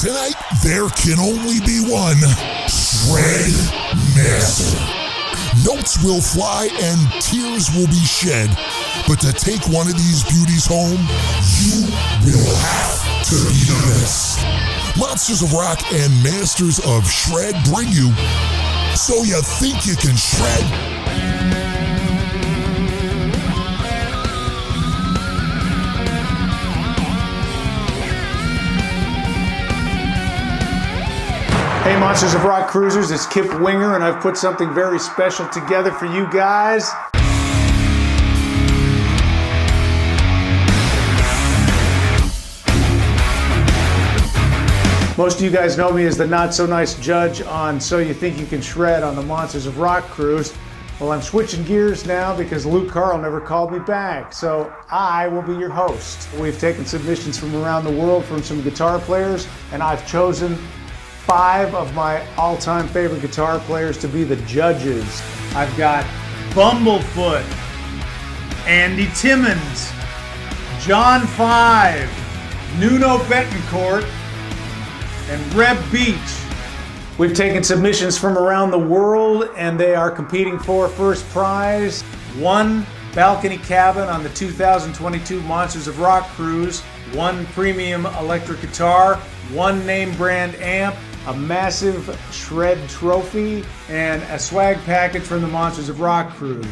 Tonight, there can only be one Shred Master. Notes will fly and tears will be shed. But to take one of these beauties home, you will have to be the best. Monsters of Rock and Masters of Shred bring you So You Think You Can Shred? Hey Monsters of Rock Cruisers, it's Kip Winger and I've put something very special together for you guys. Most of you guys know me as the not so nice judge on So You Think You Can Shred on the Monsters of Rock cruise. Well, I'm switching gears now because Luke Carl never called me back, so I will be your host. We've taken submissions from around the world from some guitar players, and I've chosen 5 of my all-time favorite guitar players to be the judges. I've got Bumblefoot, A.Timmons, John 5, Nuno Bettencourt, and Reb Beach. We've taken submissions from around the world and they are competing for first prize, 1 balcony cabin on the 2022 Monsters of Rock cruise, 1 premium electric guitar, 1 name brand amp, a massive Shred trophy, and a swag package from the Monsters of Rock cruise.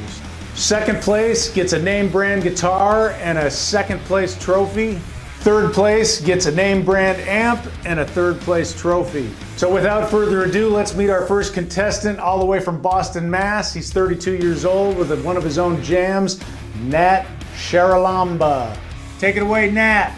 Second place gets a name brand guitar and a second place trophy. Third place gets a name brand amp and a third place trophy. So without further ado, let's meet our first contestant all the way from Boston, Mass. He's 32 years old with one of his own jams, Nat Sharalamba. Take it away, Nat.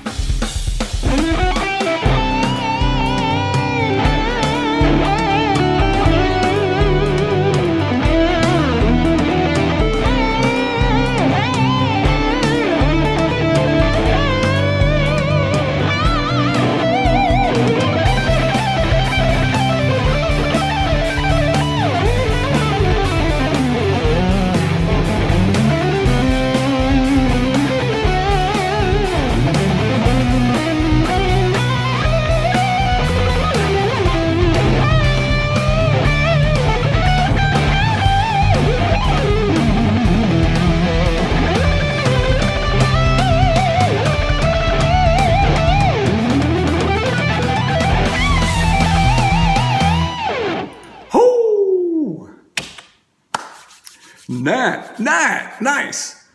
Nat, nice.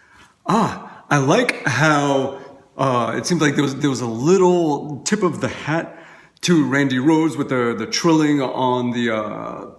I like how it seemed like there was a little tip of the hat to Randy Rhoads with the trilling on the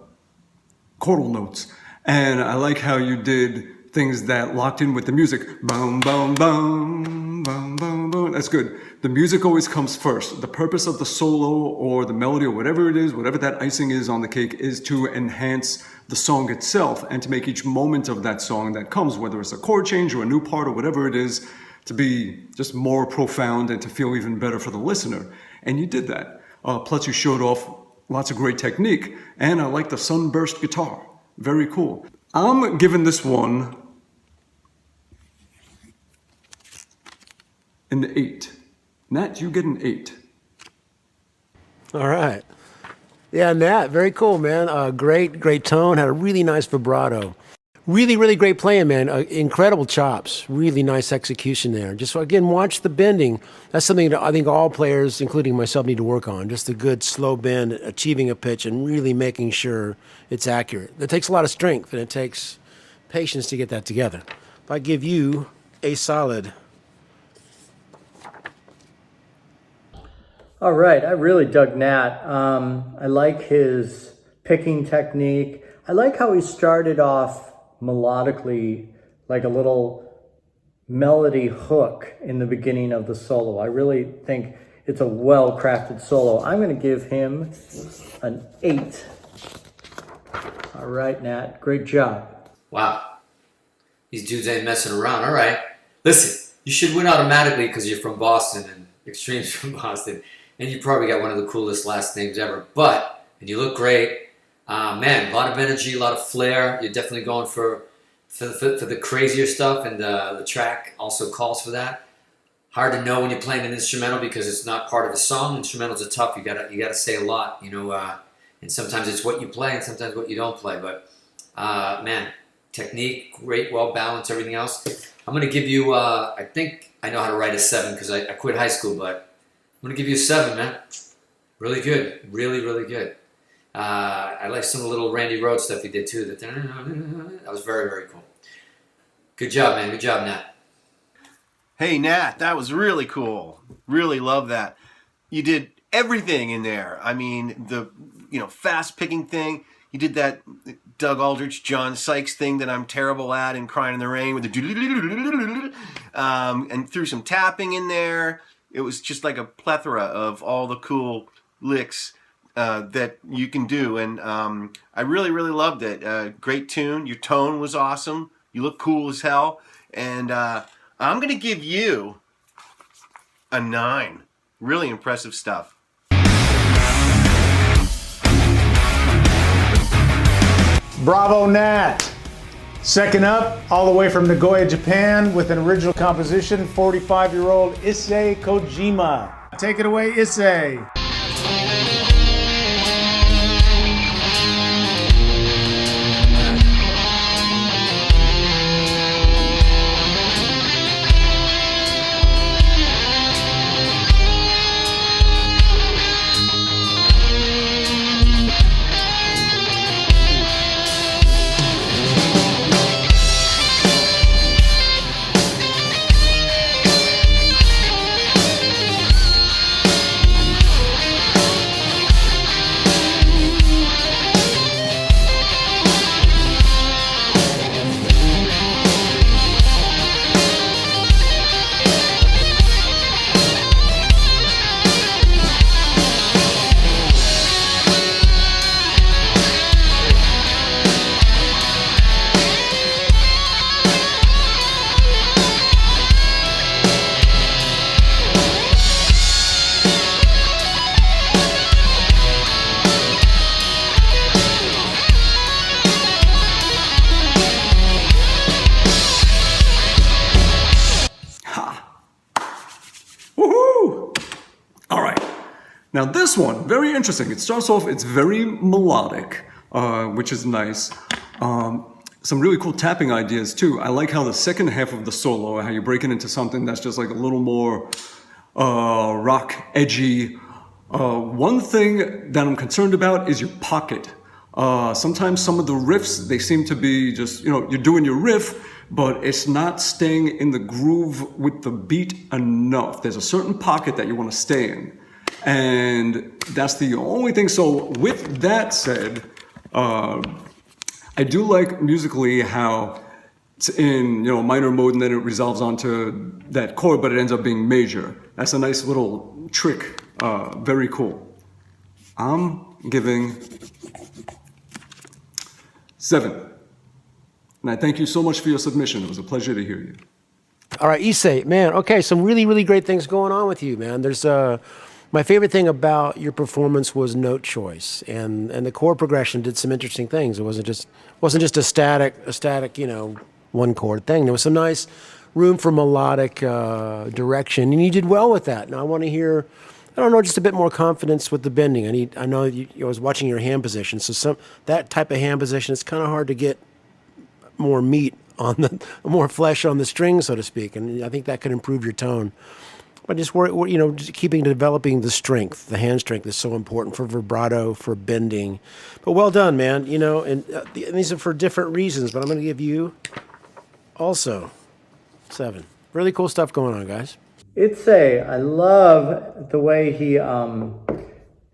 chordal notes, and I like how you did things that locked in with the music. Boom, boom, boom, boom, boom, boom. That's good. The music always comes first. The purpose of the solo or the melody or whatever it is, whatever that icing is on the cake, is to enhance the song itself and to make each moment of that song that comes, whether it's a chord change or a new part or whatever it is, to be just more profound and to feel even better for the listener. And you did that. Plus you showed off lots of great technique, and I like the sunburst guitar. Very cool. I'm giving this one an 8. Nat, you get an 8. All right. Yeah, Nat, very cool, man. Great tone. Had a really nice vibrato. Really great playing, man. Incredible chops. Really nice execution there. Just again, watch the bending. That's something that I think all players, including myself, need to work on. Just a good slow bend, achieving a pitch, and really making sure it's accurate. It takes a lot of strength, and it takes patience to get that together. If I give you a solid. All right, I really dug Nat. I like his picking technique. I like how he started off melodically, like a little melody hook in the beginning of the solo. I really think it's a well-crafted solo. I'm going to give him an 8. All right, Nat, great job. Wow, these dudes ain't messing around. All right, listen, you should win automatically because you're from Boston and Extreme's from Boston. And you probably got one of the coolest last names ever. And you look great. Man, a lot of energy, a lot of flair. You're definitely going for the crazier stuff, and the track also calls for that. hard to know when you're playing an instrumental because it's not part of a song. Instrumentals are tough. You gotta say a lot, and sometimes it's what you play and sometimes what you don't play. But man, technique, great, well balanced, everything else. I'm gonna give you. I think I know how to write a 7 because I quit high school, but I'm gonna give you a 7, man. Really good, really, really good. I like some of the little Randy Rhoads stuff he did too. That was very, very cool. Good job, man. Good job, Nat. Hey, Nat, that was really cool. Really love that. You did everything in there. I mean, the fast picking thing. You did that Doug Aldrich, John Sykes thing that I'm terrible at in Crying in the Rain with the and threw some tapping in there. It was just like a plethora of all the cool licks that you can do. And I really, really loved it. Great tune. Your tone was awesome. You look cool as hell. And I'm going to give you a 9. Really impressive stuff. Bravo, Nat. Second up, all the way from Nagoya, Japan, with an original composition, 45-year-old Issei Kojima. Take it away, Issei. Now this one, very interesting. It starts off, it's very melodic, which is nice. Some really cool tapping ideas too. I like how the second half of the solo, how you break it into something that's just like a little more rock edgy. One thing that I'm concerned about is your pocket. Sometimes some of the riffs, they seem to be just, you're doing your riff, but it's not staying in the groove with the beat enough. There's a certain pocket that you want to stay in. And that's the only thing. So with that said, I do like musically how it's in minor mode and then it resolves onto that chord, but it ends up being major. That's a nice little trick. Very cool. I'm giving 7. And I thank you so much for your submission. It was a pleasure to hear you. All right, Issei, man. Okay, some really, really great things going on with you, man. There's my favorite thing about your performance was note choice, and the chord progression did some interesting things. It wasn't just a static, one chord thing. There was some nice room for melodic direction, and you did well with that. Now I want to hear, just a bit more confidence with the bending. I know I was watching your hand position, so that type of hand position, it's kind of hard to get more meat on more flesh on the string, so to speak, and I think that could improve your tone. But just just developing the strength, the hand strength is so important for vibrato, for bending. But well done, man. And these are for different reasons, but I'm going to give you also 7. Really cool stuff going on, guys. I love the way he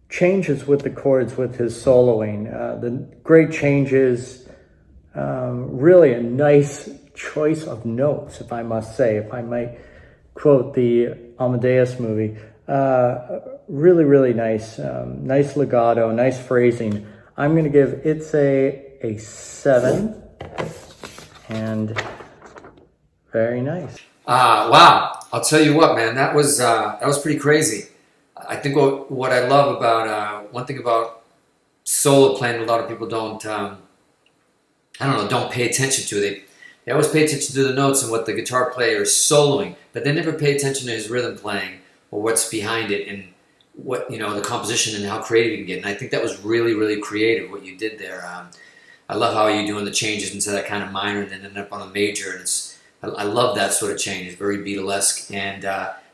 changes with the chords with his soloing. The great changes, really a nice choice of notes, if I must say, if I might quote the Amadeus movie. Really, really nice. Nice legato, nice phrasing. I'm going to give Issei a 7. And very nice. Wow. I'll tell you what, man, that was pretty crazy. I think what I love about, one thing about solo playing, a lot of people don't pay attention to. They always pay attention to the notes and what the guitar player is soloing, but they never pay attention to his rhythm playing or what's behind it and what, you know, the composition and how creative you can get. And I think that was really, really creative what you did there. I love how you're doing the changes into that kind of minor and then end up on a major. And I love that sort of change. It's very Beatlesque. And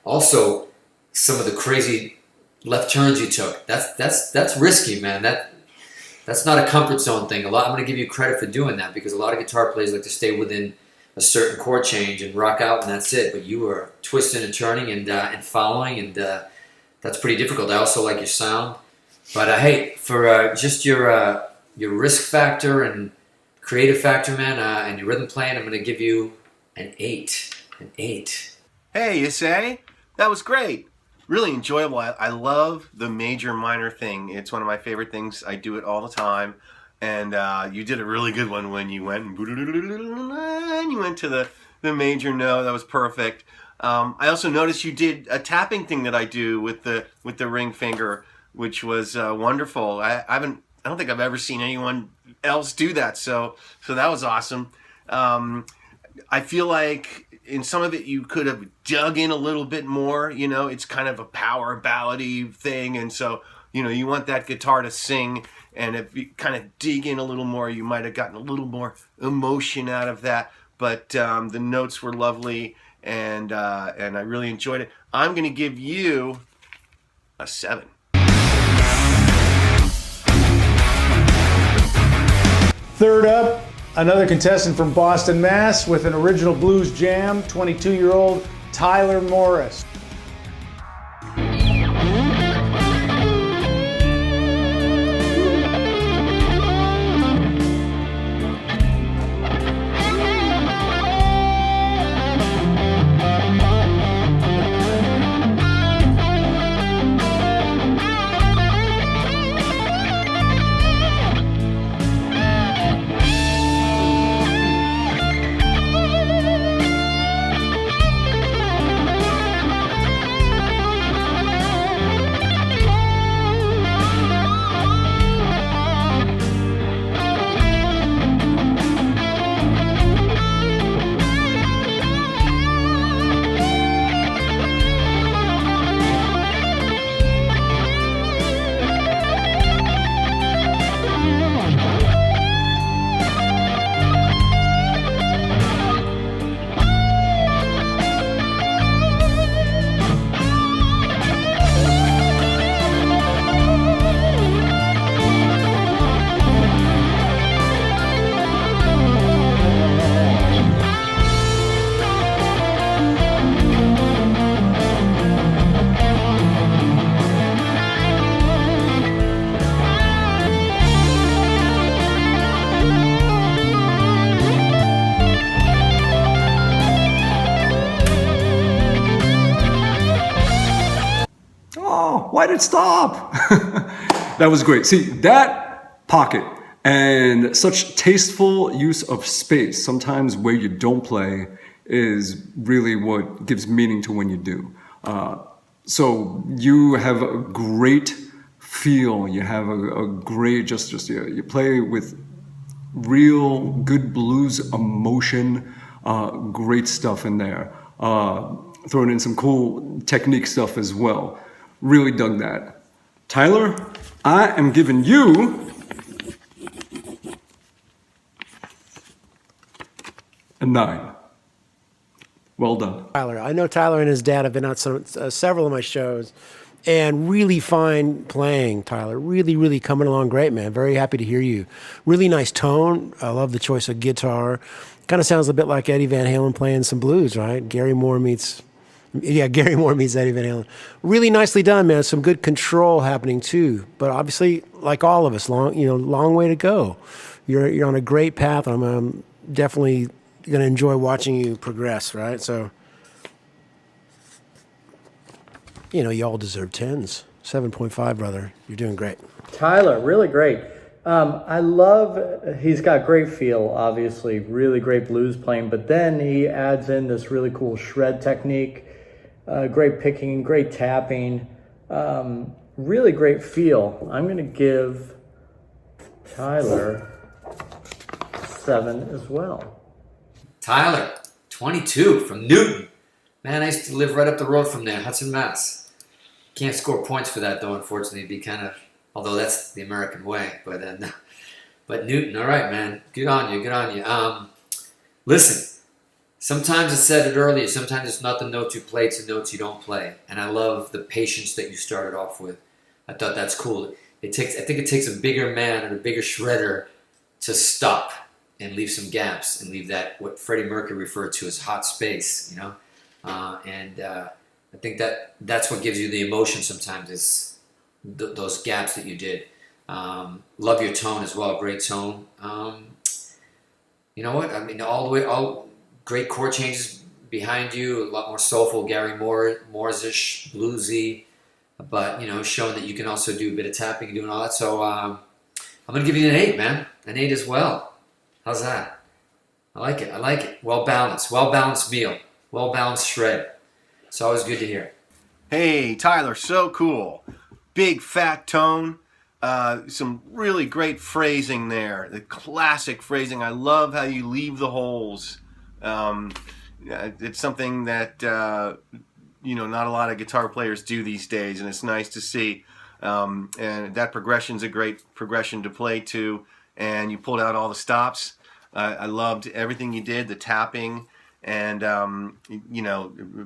also some of the crazy left turns you took. That's risky, man. That's not a comfort zone thing. I'm going to give you credit for doing that because a lot of guitar players like to stay within a certain chord change and rock out and that's it. But you were twisting and turning and following, and that's pretty difficult. I also like your sound. But hey, for just your risk factor and creative factor, man, and your rhythm playing, I'm going to give you an 8. An 8. Hey, Issei, that was great. Really enjoyable. I love the major minor thing. It's one of my favorite things. I do it all the time. And you did a really good one when you went and you went to the major note. That was perfect. I also noticed you did a tapping thing that I do with the ring finger, which was wonderful. I don't think I've ever seen anyone else do that. So that was awesome. I feel like in some of it you could have dug in a little bit more. You know, it's kind of a power ballady thing, and so you know you want that guitar to sing. And if you kind of dig in a little more, you might have gotten a little more emotion out of that. But the notes were lovely, and I really enjoyed it. I'm going to give you a 7. Third up, another contestant from Boston, Mass. with an original blues jam, 22-year-old Tyler Morris. Why did it stop? That was great. See, that pocket and such tasteful use of space, sometimes where you don't play, is really what gives meaning to when you do. So you have a great feel. You have a great, you play with real good blues emotion, great stuff in there. Throwing in some cool technique stuff as well. Really dug that. Tyler, I am giving you a 9. Well done. Tyler, I know Tyler and his dad have been on several of my shows, and really fine playing, Tyler. Really, really coming along great, man. Very happy to hear you. Really nice tone. I love the choice of guitar. Kind of sounds a bit like Eddie Van Halen playing some blues, right? Gary Moore meets Eddie Van Halen. Really nicely done, man. Some good control happening too. But obviously, like all of us, long way to go. You're on a great path. I'm definitely going to enjoy watching you progress, right? So, you all deserve 10s. 7.5, brother. You're doing great. Tyler, really great. I love, he's got great feel, obviously, really great blues playing, but then he adds in this really cool shred technique, great picking, great tapping, really great feel. I'm going to give Tyler 7 as well. Tyler, 22 from Newton. Man, I used to live right up the road from there, Hudson, Mass. Can't score points for that though, unfortunately. It'd be kind of, although that's the American way. But Newton, all right, man. Good on you, good on you. Listen, sometimes I said it earlier, sometimes it's not the notes you play, it's the notes you don't play. And I love the patience that you started off with. I thought that's cool. I think it takes a bigger man and a bigger shredder to stop and leave some gaps and leave that, what Freddie Mercury referred to as hot space, you know? I think that's what gives you the emotion sometimes is those gaps that you did. Love your tone as well, great tone. You know what? I mean, all great chord changes behind you, a lot more soulful, Gary Moore's-ish, bluesy, but, you know, showing that you can also do a bit of tapping and doing all that. So I'm going to give you an 8, man. An 8 as well. How's that? I like it. I like it. Well-balanced meal. Well-balanced shred. It's always good to hear. Hey, Tyler, so cool. Big fat tone. Some really great phrasing there. The classic phrasing. I love how you leave the holes. It's something that not a lot of guitar players do these days, and it's nice to see. And that progression's a great progression to play to. And you pulled out all the stops. I loved everything you did. The tapping. And,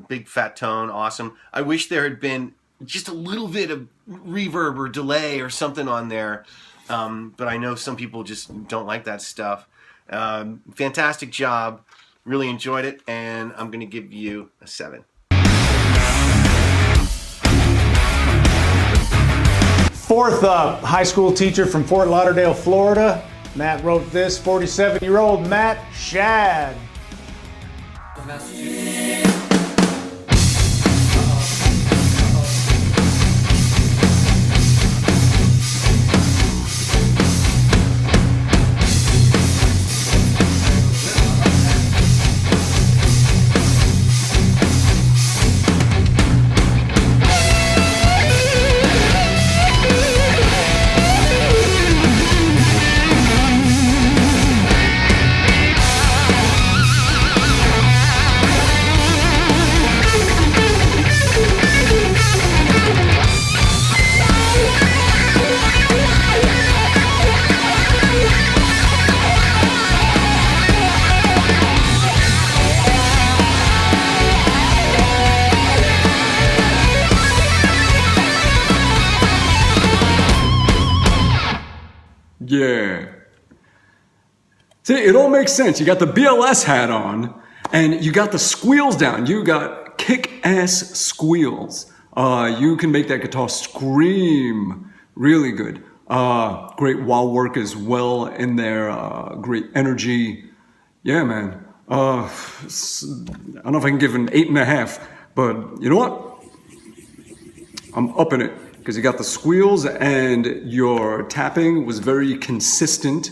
big fat tone, awesome. I wish there had been just a little bit of reverb or delay or something on there. But I know some people just don't like that stuff. Fantastic job. Really enjoyed it. And I'm going to give you a 7. Fourth up, high school teacher from Fort Lauderdale, Florida. Matt wrote this, 47-year-old Matt Shad. Yeah. See, it all makes sense. You got the BLS hat on, and you got the squeals down. You got kick-ass squeals. You can make that guitar scream really good. Great wah work as well in there. Great energy. Yeah, man. I don't know if I can give an 8.5, but you know what? I'm upping it. Because you got the squeals and your tapping was very consistent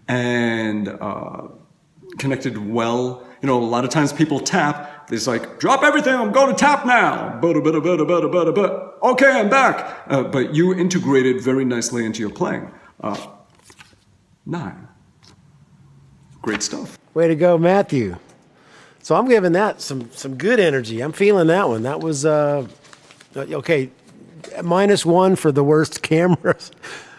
and connected well. You know, a lot of times people tap, it's like, drop everything, I'm going to tap now. Okay, I'm back. But you integrated very nicely into your playing. 9. Great stuff. Way to go, Matthew. So I'm giving that some good energy. I'm feeling that one. That was, okay. -1 for the worst cameras,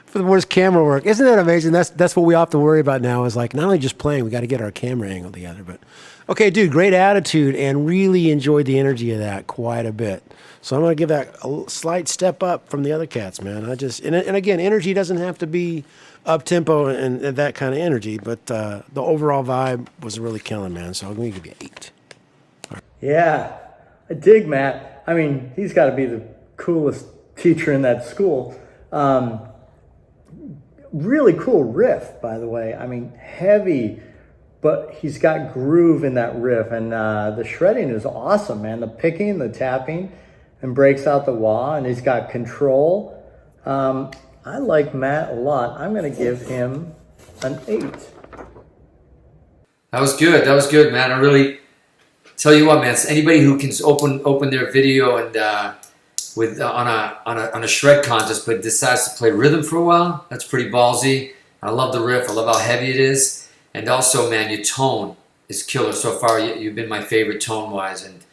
for the worst camera work. Isn't that amazing? That's what we have to worry about now is like not only just playing, we got to get our camera angle together. But okay, dude, great attitude and really enjoyed the energy of that quite a bit. So I'm going to give that a slight step up from the other cats, man. And again, energy doesn't have to be up tempo and that kind of energy, but the overall vibe was really killing, man. So I'm going to give you 8. Yeah, I dig Matt. I mean, he's got to be the coolest teacher in that school. Really cool riff, by the way. I mean, heavy, but he's got groove in that riff, and the shredding is awesome, man. The picking, the tapping, and breaks out the wah, and he's got control. I like Matt a lot. I'm going to give him an 8. That was good. That was good, man. I really tell you what, man. It's anybody who can open their video and on a shred contest, but decides to play rhythm for a while. That's pretty ballsy. I love the riff. I love how heavy it is, and also, man, your tone. is killer so far. You've been my favorite tone-wise, and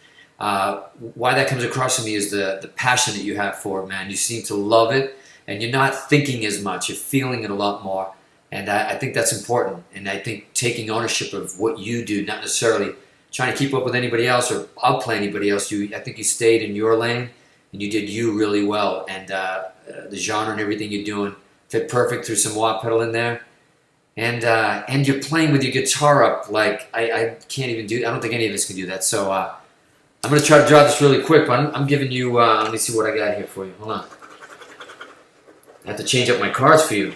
why that comes across to me is the passion that you have for it, man. You seem to love it, and you're not thinking as much. You're feeling it a lot more, and I think that's important. And I think taking ownership of what you do, not necessarily trying to keep up with anybody else or outplay anybody else. I think you stayed in your lane, and you did you really well. And the genre and everything you're doing fit perfect through some wah pedal in there. And you're playing with your guitar up like I can't even do. I don't think any of us can do that. So I'm gonna try to draw this really quick, but I'm giving you. Let me see what I got here for you. Hold on. I have to change up my cards for you.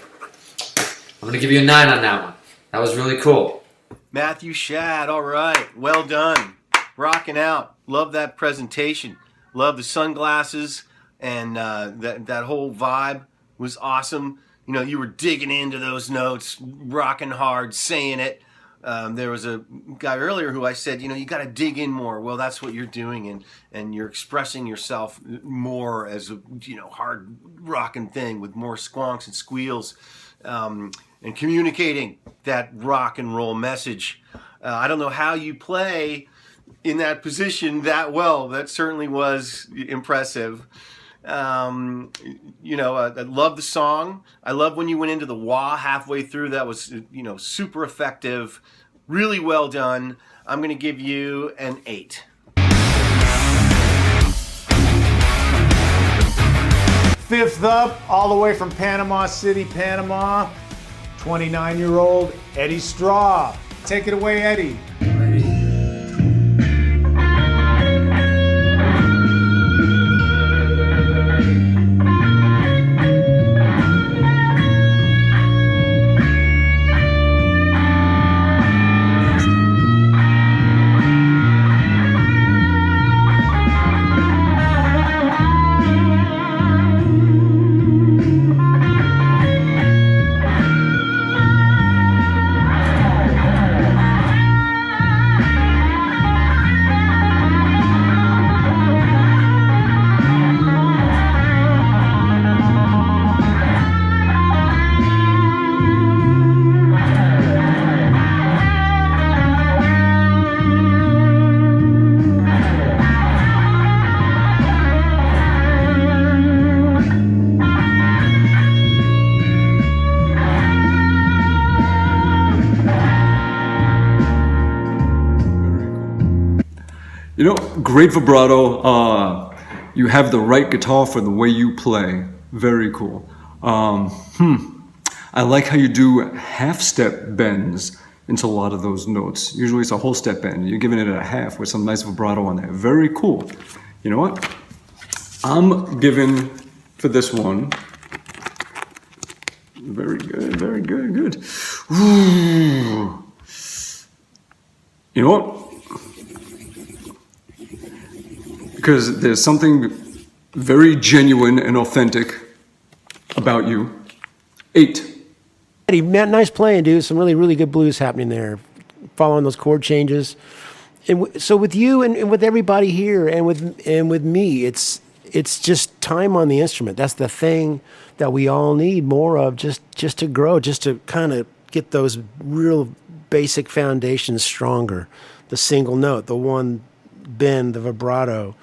I'm gonna give you a 9 on that one. That was really cool. Matthew Shad, all right, well done, rocking out. Love that presentation. Love the sunglasses and that whole vibe was awesome. You know, you were digging into those notes, rocking hard, saying it. There was a guy earlier who I said, you know, you got to dig in more. Well, that's what you're doing, and you're expressing yourself more as a, you know, hard rocking thing with more squonks and squeals, and communicating that rock and roll message. I don't know how you play in that position that well. That certainly was impressive. You know, I love the song. I love when you went into the wah halfway through. That was, you know, super effective. Really well done. I'm going to give you an 8. Fifth up, all the way from Panama City, Panama, 29-year-old Eddie Straw. Take it away, Eddie. You know, great vibrato. You have the right guitar for the way you play. Very cool. I like how you do half-step bends into a lot of those notes. Usually it's a whole step bend. You're giving it a half with some nice vibrato on there. Very cool. You know what? I'm giving for this one. Very good, very good, good. Ooh. You know what? Because there's something very genuine and authentic about you. 8. Eddie, man, nice playing, dude. Some really, really good blues happening there. Following those chord changes. And so with you and with everybody here and with me, it's just time on the instrument. That's the thing that we all need more of just to grow, just to kind of get those real basic foundations stronger. The single note, the one bend, the vibrato.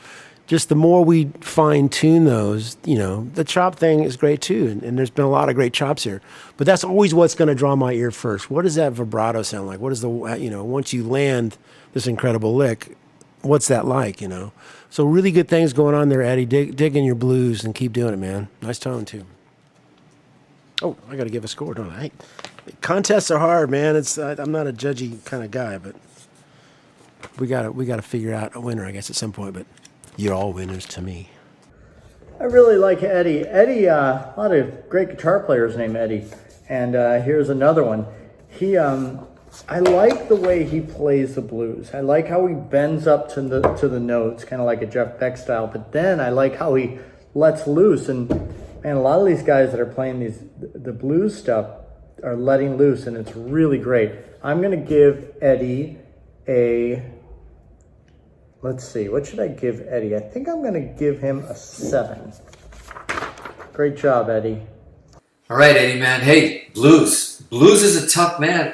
Just the more we fine tune those, you know, the chop thing is great too. And there's been a lot of great chops here, but that's always what's going to draw my ear first. What does that vibrato sound like? What is the, you know, once you land this incredible lick, what's that like, you know? So really good things going on there, Eddie. Dig in your blues and keep doing it, man. Nice tone too. Oh, I got to give a score, don't I? Contests are hard, man. It's I'm not a judgy kind of guy, but we got to figure out a winner, I guess, at some point. But you're all winners to me. I really like Eddie. Eddie, a lot of great guitar players named Eddie, and here's another one. I like the way he plays the blues. I like how he bends up to the notes, kind of like a Jeff Beck style. But then I like how he lets loose. And man, a lot of these guys that are playing the blues stuff are letting loose, and it's really great. I'm gonna give Eddie a. Let's see, what should I give Eddie? I think I'm gonna give him a 7. Great job, Eddie. All right, Eddie, man. Hey, blues. Blues is a tough man.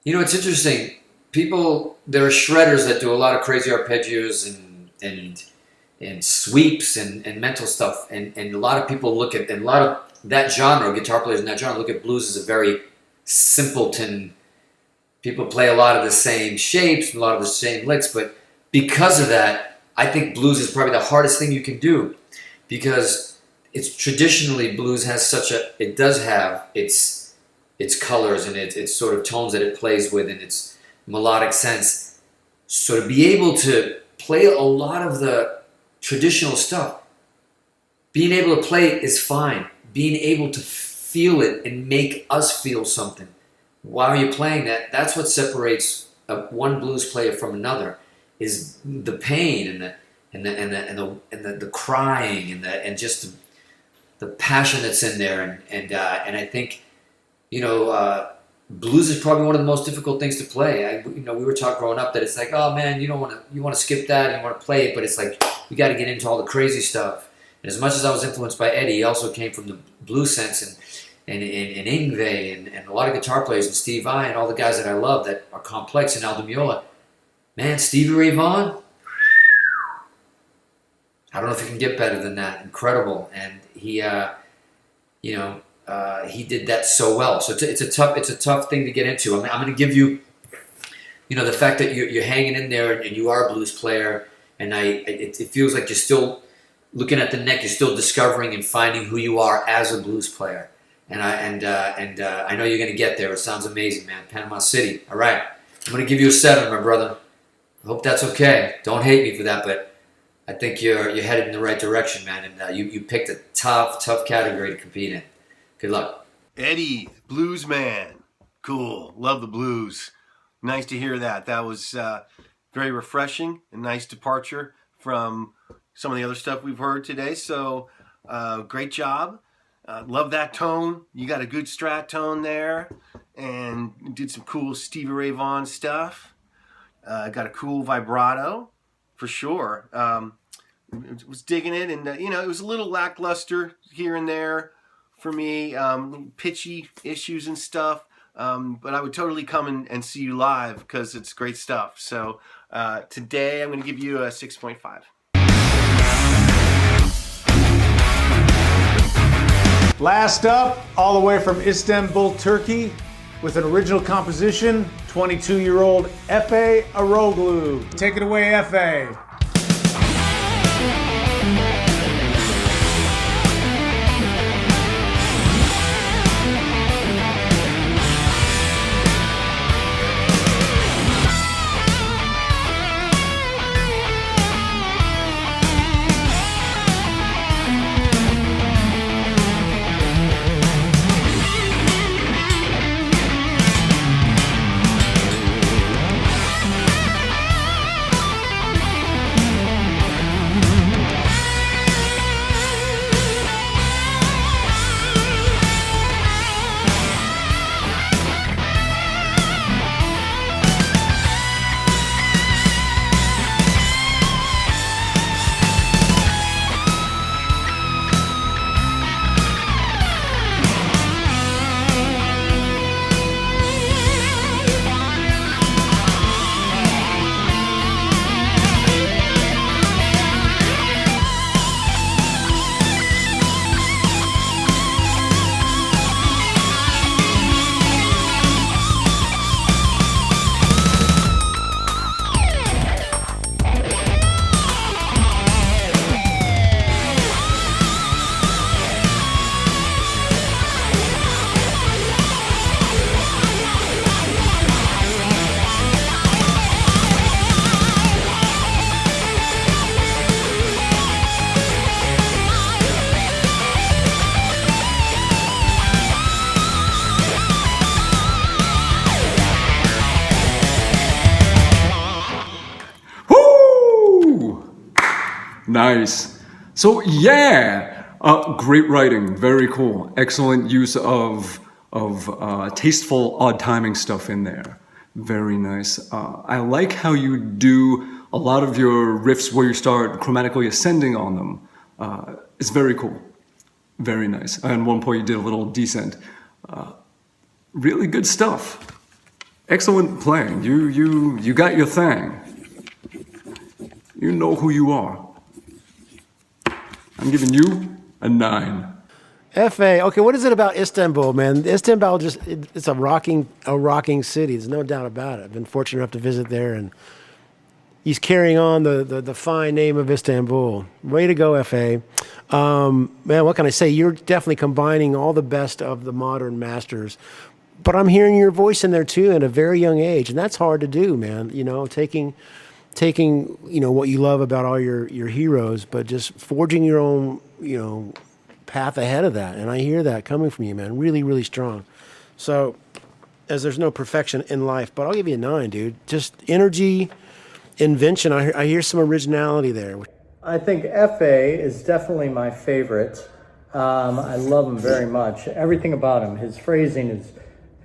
You know, it's interesting. there are shredders that do a lot of crazy arpeggios and sweeps and mental stuff, and a lot of people look at, and a lot of that genre, guitar players in that genre, look at blues as a very simpleton. People play a lot of the same shapes, a lot of the same licks, but because of that, I think blues is probably the hardest thing you can do, because it's traditionally, blues has it does have its colors and its sort of tones that it plays with and its melodic sense. So to be able to play a lot of the traditional stuff, being able to play it is fine. Being able to feel it and make us feel something while you're playing that's what separates one blues player from another, is the pain and the crying and just the passion that's in there, and I think, you know, blues is probably one of the most difficult things to play. We were taught growing up that it's like, oh man, you want to skip that, you want to play it, but it's like you got to get into all the crazy stuff. And as much as I was influenced by Eddie, he also came from the blues sense and Yngwie and a lot of guitar players, and Steve Vai and all the guys that I love that are complex, and Al Di Meola. Man, Stevie Ray Vaughan, I don't know if you can get better than that. Incredible. And he, he did that so well. So it's a tough thing to get into. I'm going to give you, the fact that you're hanging in there and you are a blues player, and it feels like you're still looking at the neck. You're still discovering and finding who you are as a blues player. And I know you're going to get there. It sounds amazing, man. Panama City. All right. I'm going to give you a 7, my brother. I hope that's okay. Don't hate me for that, but I think you're headed in the right direction, man. And you picked a tough category to compete in. Good luck. Eddie, blues man. Cool. Love the blues. Nice to hear that. That was very refreshing. A nice departure from some of the other stuff we've heard today. So great job. Love that tone. You got a good Strat tone there. And did some cool Stevie Ray Vaughan stuff. Got a cool vibrato, for sure. Was digging it, and it was a little lackluster here and there for me, little pitchy issues and stuff. But I would totally come and see you live because it's great stuff. So today I'm going to give you a 6.5. Last up, all the way from Istanbul, Turkey, with an original composition, 22-year-old Issei Faaroglu. Take it away, Issei. Nice. So yeah, great writing, very cool. Excellent use of tasteful, odd timing stuff in there. Very nice. I like how you do a lot of your riffs where you start chromatically ascending on them. It's very cool. Very nice. At one point you did a little descent. Really good stuff. Excellent playing. You got your thing. You know who you are. I'm giving you a 9. F.A. Okay, what is it about Istanbul, man? Istanbul it's a rocking city. There's no doubt about it. I've been fortunate enough to visit there, and he's carrying on the fine name of Istanbul. Way to go, F.A. Man, what can I say? You're definitely combining all the best of the modern masters. But I'm hearing your voice in there too at a very young age, and that's hard to do, man. You know, taking what you love about all your heroes, but just forging your own, path ahead of that. And I hear that coming from you, man. Really, really strong. So, as there's no perfection in life, but I'll give you a 9, dude. Just energy, invention. I hear some originality there. I think F.A. is definitely my favorite. I love him very much. Everything about him, his phrasing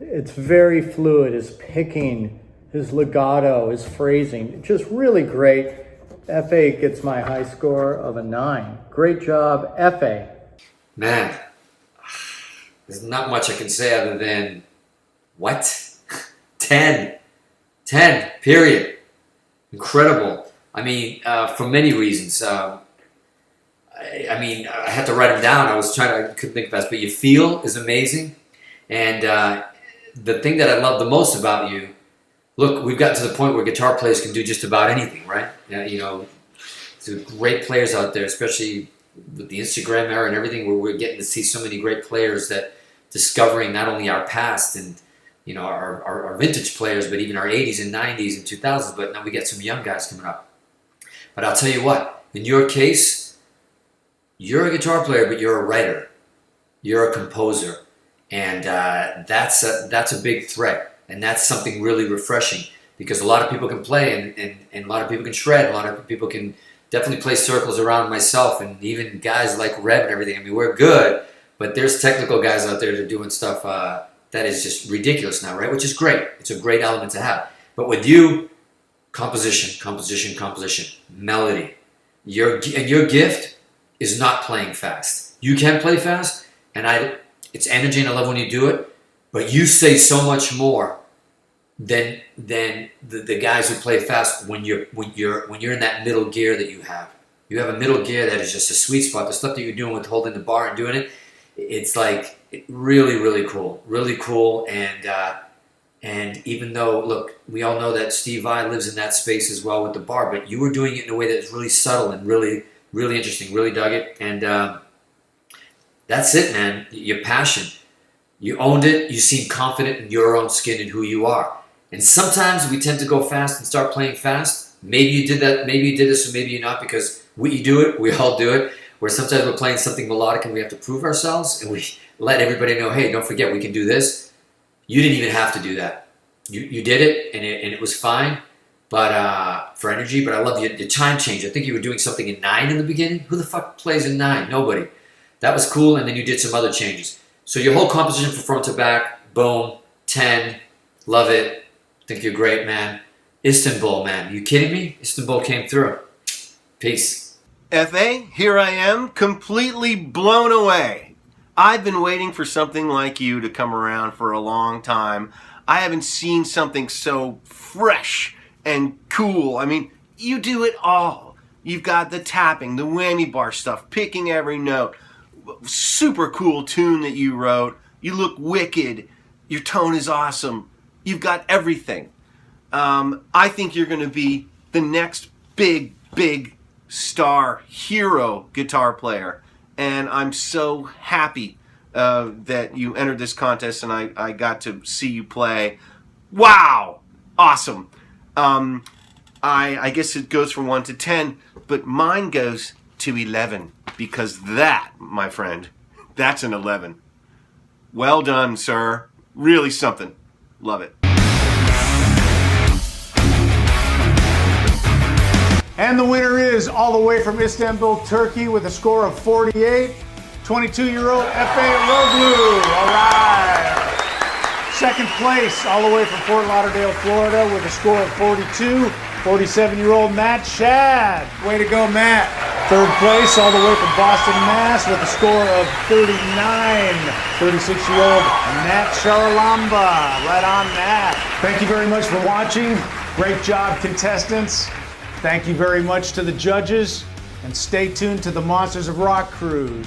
it's very fluid. His picking, his legato, his phrasing, just really great. F.A. gets my high score of a 9. Great job, F.A. Man, there's not much I can say other than, what? 10, period. Incredible. I mean, for many reasons. I had to write them down. I couldn't think fast, but your feel is amazing. And the thing that I love the most about you, look, we've gotten to the point where guitar players can do just about anything, right? There's great players out there, especially with the Instagram era and everything, where we're getting to see so many great players that discovering not only our past and our vintage players, but even our 80s and 90s and 2000s. But now we get some young guys coming up. But I'll tell you what, in your case, you're a guitar player, but you're a writer. You're a composer. And that's a big threat. And that's something really refreshing, because a lot of people can play and a lot of people can shred. A lot of people can definitely play circles around myself, and even guys like Reb and everything. I mean, we're good, but there's technical guys out there that are doing stuff that is just ridiculous now, right? Which is great. It's a great element to have. But with you, composition, melody. Your gift is not playing fast. You can play fast, and it's energy, and I love when you do it. But you say so much more than the guys who play fast when you're in that middle gear that you have. You have a middle gear that is just a sweet spot. The stuff that you're doing with holding the bar and doing it, it's like really, really cool. And even though, look, we all know that Steve Vai lives in that space as well with the bar, but you were doing it in a way that is really subtle and really, really interesting. Really dug it. And that's it, man. Your passion. You owned it. You seem confident in your own skin and who you are. And sometimes we tend to go fast and start playing fast. Maybe you did that. Maybe you did this, or maybe you're not, because we do it. We all do it. Where sometimes we're playing something melodic and we have to prove ourselves, and we let everybody know, hey, don't forget, we can do this. You didn't even have to do that. You did it, and it was fine. But for energy, but I love your time change. I think you were doing something in 9 in the beginning. Who the fuck plays in 9? Nobody. That was cool, and then you did some other changes. So your whole composition from front to back, boom, 10, love it. Think you're great, man. Istanbul, man. You kidding me? Istanbul came through. Peace. F.A., here I am, completely blown away. I've been waiting for something like you to come around for a long time. I haven't seen something so fresh and cool. I mean, you do it all. You've got the tapping, the whammy bar stuff, picking every note. Super cool tune that you wrote. You look wicked. Your tone is awesome. You've got everything. I think you're going to be the next big star hero guitar player. And I'm so happy that you entered this contest and I got to see you play. Wow! Awesome. I guess it goes from 1 to 10, but mine goes to 11, because that, my friend, that's an 11. Well done, sir. Really something. Love it. And the winner is, all the way from Istanbul, Turkey, with a score of 48, 22-year-old Faaroglu. All right. Second place, all the way from Fort Lauderdale, Florida, with a score of 42, 47-year-old Nat Shad. Way to go, Matt. Third place, all the way from Boston, Mass, with a score of 39. 36-year-old Nat Sharalamba. Right on, Nat. Thank you very much for watching. Great job, contestants. Thank you very much to the judges. And stay tuned to the Monsters of Rock cruise.